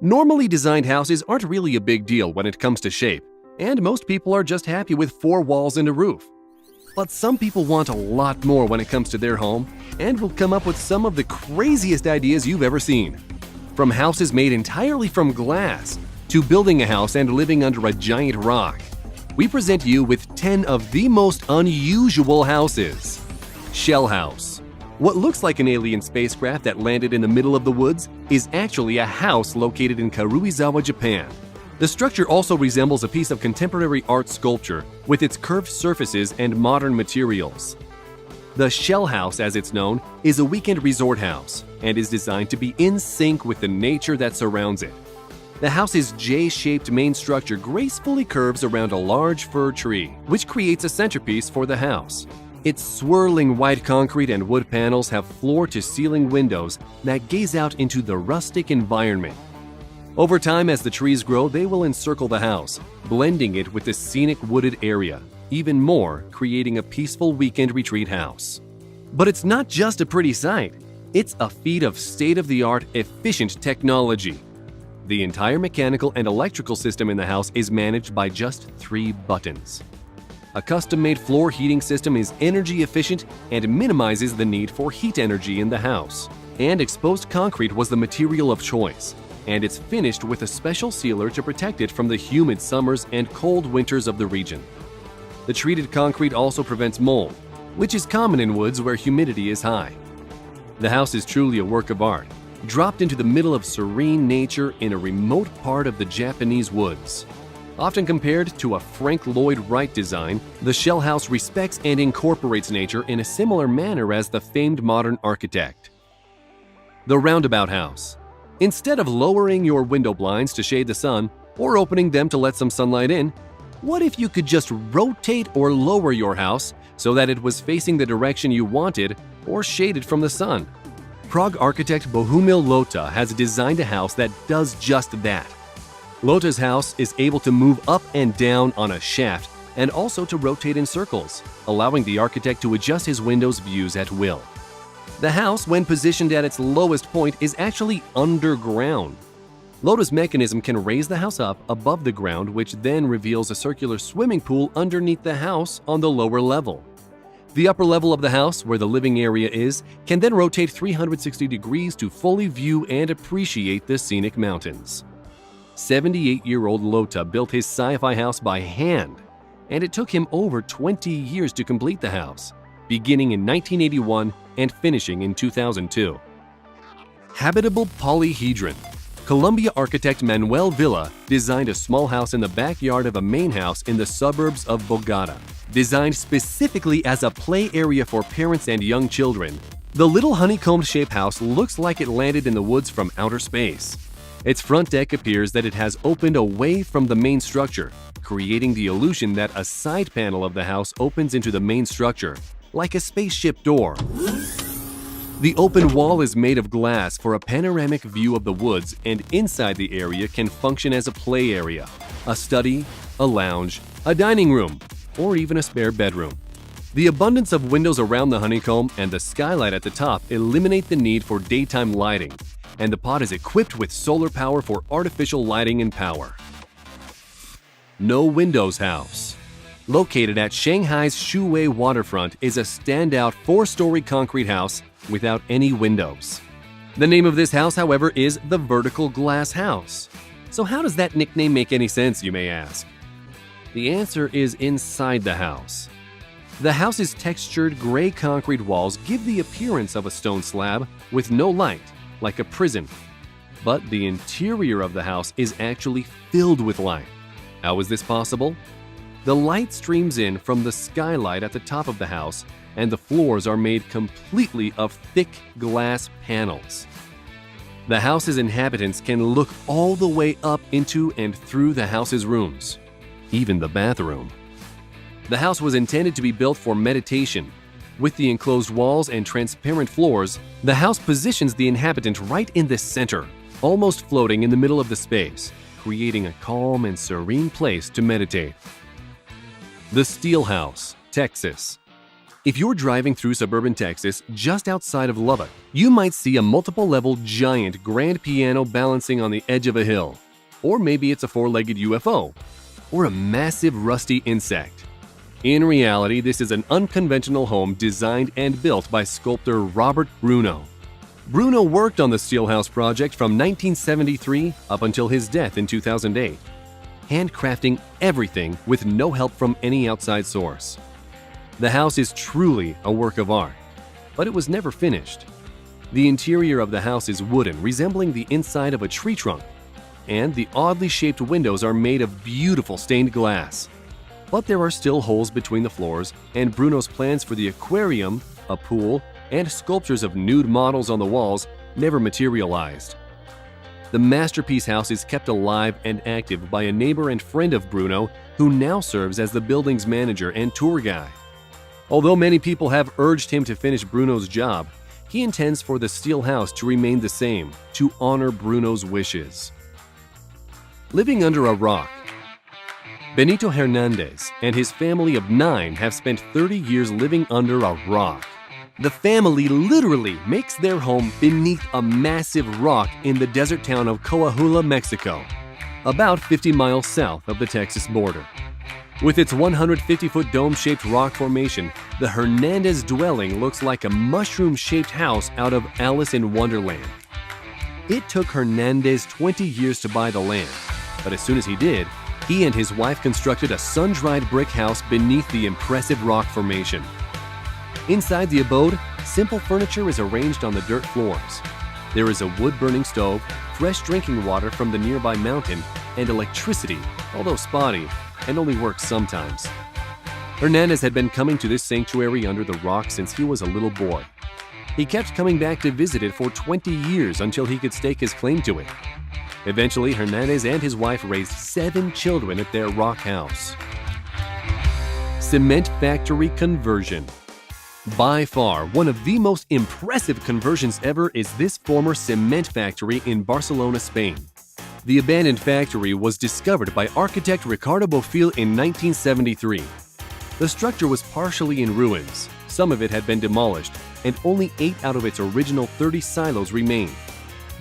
Normally designed houses aren't really a big deal when it comes to shape, and most people are just happy with 4 walls and a roof. But some people want a lot more when it comes to their home and will come up with some of the craziest ideas you've ever seen. From houses made entirely from glass to building a house and living under a giant rock, we present you with 10 of the most unusual houses. Shell house. What looks like an alien spacecraft that landed in the middle of the woods is actually a house located in Karuizawa, Japan. The structure also resembles a piece of contemporary art sculpture with its curved surfaces and modern materials. The shell house, as it's known, is a weekend resort house and is designed to be in sync with the nature that surrounds it. The house's J-shaped main structure gracefully curves around a large fir tree, which creates a centerpiece for the house. Its swirling white concrete and wood panels have floor-to-ceiling windows that gaze out into the rustic environment. Over time, as the trees grow, they will encircle the house, blending it with the scenic wooded area, even more creating a peaceful weekend retreat house. But it's not just a pretty sight. It's a feat of state-of-the-art, efficient technology. The entire mechanical and electrical system in the house is managed by just 3 buttons. A custom-made floor heating system is energy efficient and minimizes the need for heat energy in the house. And exposed concrete was the material of choice, and it's finished with a special sealer to protect it from the humid summers and cold winters of the region. The treated concrete also prevents mold, which is common in woods where humidity is high. The house is truly a work of art, dropped into the middle of serene nature in a remote part of the Japanese woods. Often compared to a Frank Lloyd Wright design, the shell house respects and incorporates nature in a similar manner as the famed modern architect. The roundabout house. Instead of lowering your window blinds to shade the sun or opening them to let some sunlight in, what if you could just rotate or lower your house so that it was facing the direction you wanted or shaded from the sun? Prague architect Bohumil Lota has designed a house that does just that. Lota's house is able to move up and down on a shaft and also to rotate in circles, allowing the architect to adjust his window's views at will. The house, when positioned at its lowest point, is actually underground. Lota's mechanism can raise the house up above the ground, which then reveals a circular swimming pool underneath the house on the lower level. The upper level of the house, where the living area is, can then rotate 360 degrees to fully view and appreciate the scenic mountains. 78-year-old Lota built his sci-fi house by hand, and it took him over 20 years to complete the house, beginning in 1981 and finishing in 2002. Habitable polyhedron. Colombia architect Manuel Villa designed a small house in the backyard of a main house in the suburbs of Bogota. Designed specifically as a play area for parents and young children, the little honeycomb-shaped house looks like it landed in the woods from outer space. Its front deck appears that it has opened away from the main structure, creating the illusion that a side panel of the house opens into the main structure, like a spaceship door. The open wall is made of glass for a panoramic view of the woods, and inside the area can function as a play area, a study, a lounge, a dining room, or even a spare bedroom. The abundance of windows around the honeycomb and the skylight at the top eliminate the need for daytime lighting, and the pod is equipped with solar power for artificial lighting and power. No windows house. Located at Shanghai's Shuwei waterfront is a standout 4-story concrete house without any windows. The name of this house, however, is the Vertical Glass House. So how does that nickname make any sense, you may ask? The answer is inside the house. The house's textured gray concrete walls give the appearance of a stone slab with no light, like a prison. But the interior of the house is actually filled with light. How is this possible? The light streams in from the skylight at the top of the house, and the floors are made completely of thick glass panels. The house's inhabitants can look all the way up into and through the house's rooms, even the bathroom. The house was intended to be built for meditation. With the enclosed walls and transparent floors, the house positions the inhabitant right in the center, almost floating in the middle of the space, creating a calm and serene place to meditate. The Steel House, Texas. If you're driving through suburban Texas just outside of Lubbock, you might see a multiple-level giant grand piano balancing on the edge of a hill. Or maybe it's a four-legged UFO. Or a massive rusty insect. In reality, this is an unconventional home designed and built by sculptor Robert Bruno. Bruno worked on the Steel House project from 1973 up until his death in 2008, handcrafting everything with no help from any outside source. The house is truly a work of art, but it was never finished. The interior of the house is wooden, resembling the inside of a tree trunk, and the oddly shaped windows are made of beautiful stained glass. But there are still holes between the floors, and Bruno's plans for the aquarium, a pool, and sculptures of nude models on the walls never materialized. The masterpiece house is kept alive and active by a neighbor and friend of Bruno, who now serves as the building's manager and tour guide. Although many people have urged him to finish Bruno's job, he intends for the Steel House to remain the same, to honor Bruno's wishes. Living under a rock. Benito Hernandez and his family of 9 have spent 30 years living under a rock. The family literally makes their home beneath a massive rock in the desert town of Coahuila, Mexico, about 50 miles south of the Texas border. With its 150-foot dome-shaped rock formation, the Hernandez dwelling looks like a mushroom-shaped house out of Alice in Wonderland. It took Hernandez 20 years to buy the land, but as soon as he did, he and his wife constructed a sun-dried brick house beneath the impressive rock formation. Inside the abode, simple furniture is arranged on the dirt floors. There is a wood-burning stove, fresh drinking water from the nearby mountain, and electricity, although spotty, and only works sometimes. Hernandez had been coming to this sanctuary under the rock since he was a little boy. He kept coming back to visit it for 20 years until he could stake his claim to it. Eventually, Hernandez and his wife raised 7 children at their rock house. Cement factory conversion. By far, one of the most impressive conversions ever is this former cement factory in Barcelona, Spain. The abandoned factory was discovered by architect Ricardo Bofill in 1973. The structure was partially in ruins, some of it had been demolished, and only 8 out of its original 30 silos remained.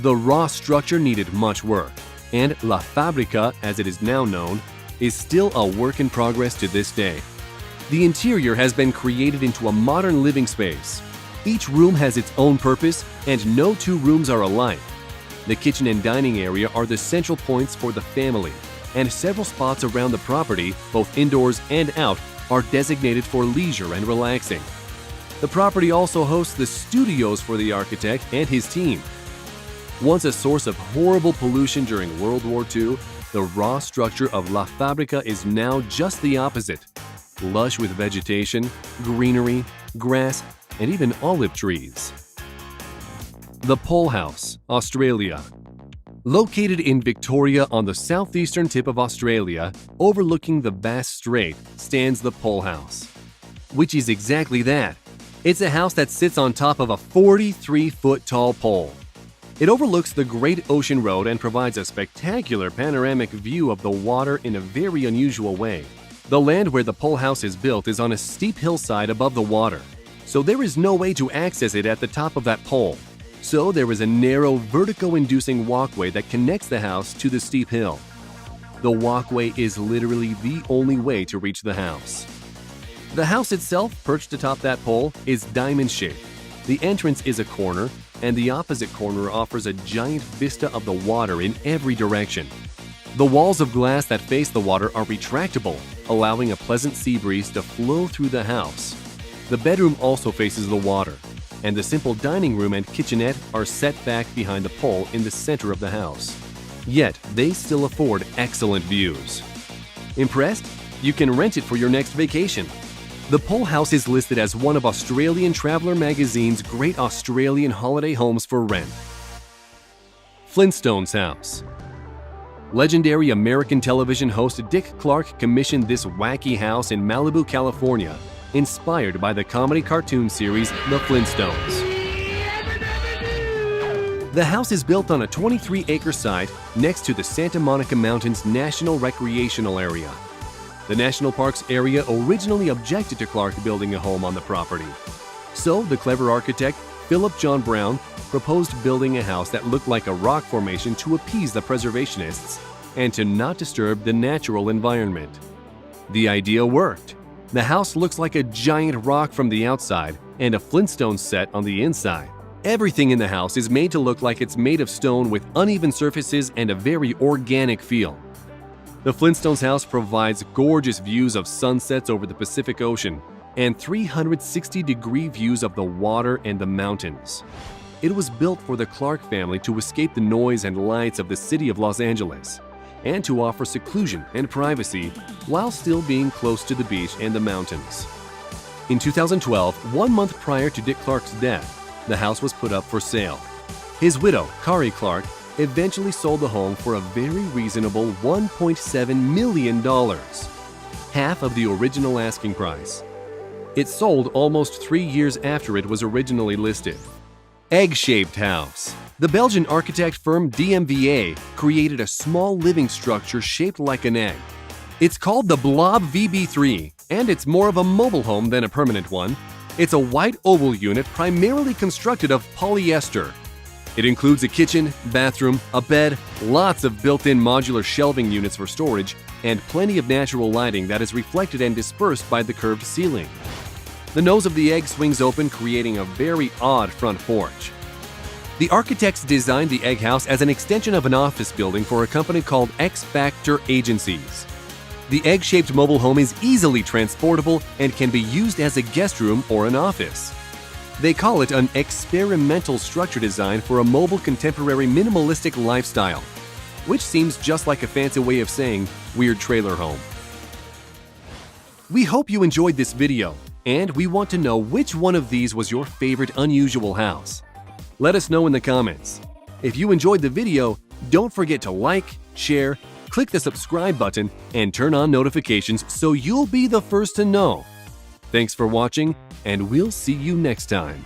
The raw structure needed much work, and La Fábrica, as it is now known, is still a work in progress to this day. The interior has been created into a modern living space. Each room has its own purpose, and no 2 rooms are alike. The kitchen and dining area are the central points for the family, and several spots around the property, both indoors and out, are designated for leisure and relaxing. The property also hosts the studios for the architect and his team. Once a source of horrible pollution during World War II, the raw structure of La Fábrica is now just the opposite. Lush with vegetation, greenery, grass, and even olive trees. The Pole House, Australia. Located in Victoria on the southeastern tip of Australia, overlooking the Bass Strait, stands the Pole House. Which is exactly that. It's a house that sits on top of a 43-foot tall pole. It overlooks the Great Ocean Road and provides a spectacular panoramic view of the water in a very unusual way. The land where the pole house is built is on a steep hillside above the water, so there is no way to access it at the top of that pole. So there is a narrow, vertigo-inducing walkway that connects the house to the steep hill. The walkway is literally the only way to reach the house. The house itself, perched atop that pole, is diamond-shaped. The entrance is a corner, and the opposite corner offers a giant vista of the water in every direction. The walls of glass that face the water are retractable, allowing a pleasant sea breeze to flow through the house. The bedroom also faces the water, and the simple dining room and kitchenette are set back behind the pole in the center of the house. Yet, they still afford excellent views. Impressed? You can rent it for your next vacation. The Pole House is listed as one of Australian Traveller magazine's great Australian holiday homes for rent. Flintstones House. Legendary American television host Dick Clark commissioned this wacky house in Malibu, California, inspired by the comedy cartoon series The Flintstones. The house is built on a 23-acre site next to the Santa Monica Mountains National Recreational Area. The National Parks area originally objected to Clark building a home on the property. So the clever architect, Philip John Brown, proposed building a house that looked like a rock formation to appease the preservationists and to not disturb the natural environment. The idea worked. The house looks like a giant rock from the outside and a Flintstone set on the inside. Everything in the house is made to look like it's made of stone with uneven surfaces and a very organic feel. The Flintstones house provides gorgeous views of sunsets over the Pacific Ocean and 360-degree views of the water and the mountains. It was built for the Clark family to escape the noise and lights of the city of Los Angeles and to offer seclusion and privacy while still being close to the beach and the mountains. In 2012, 1 month prior to Dick Clark's death, the house was put up for sale. His widow, Kari Clark, eventually sold the home for a very reasonable $1.7 million, half of the original asking price. It sold almost 3 years after it was originally listed. Egg-shaped house. The Belgian architect firm DMVA created a small living structure shaped like an egg. It's called the Blob VB3, and it's more of a mobile home than a permanent one. It's a white oval unit primarily constructed of polyester. It includes a kitchen, bathroom, a bed, lots of built-in modular shelving units for storage, and plenty of natural lighting that is reflected and dispersed by the curved ceiling. The nose of the egg swings open, creating a very odd front porch. The architects designed the egg house as an extension of an office building for a company called X Factor Agencies. The egg-shaped mobile home is easily transportable and can be used as a guest room or an office. They call it an experimental structure design for a mobile contemporary minimalistic lifestyle, which seems just like a fancy way of saying weird trailer home. We hope you enjoyed this video, and we want to know which one of these was your favorite unusual house. Let us know in the comments. If you enjoyed the video, don't forget to like, share, click the subscribe button, and turn on notifications so you'll be the first to know. Thanks for watching, and we'll see you next time.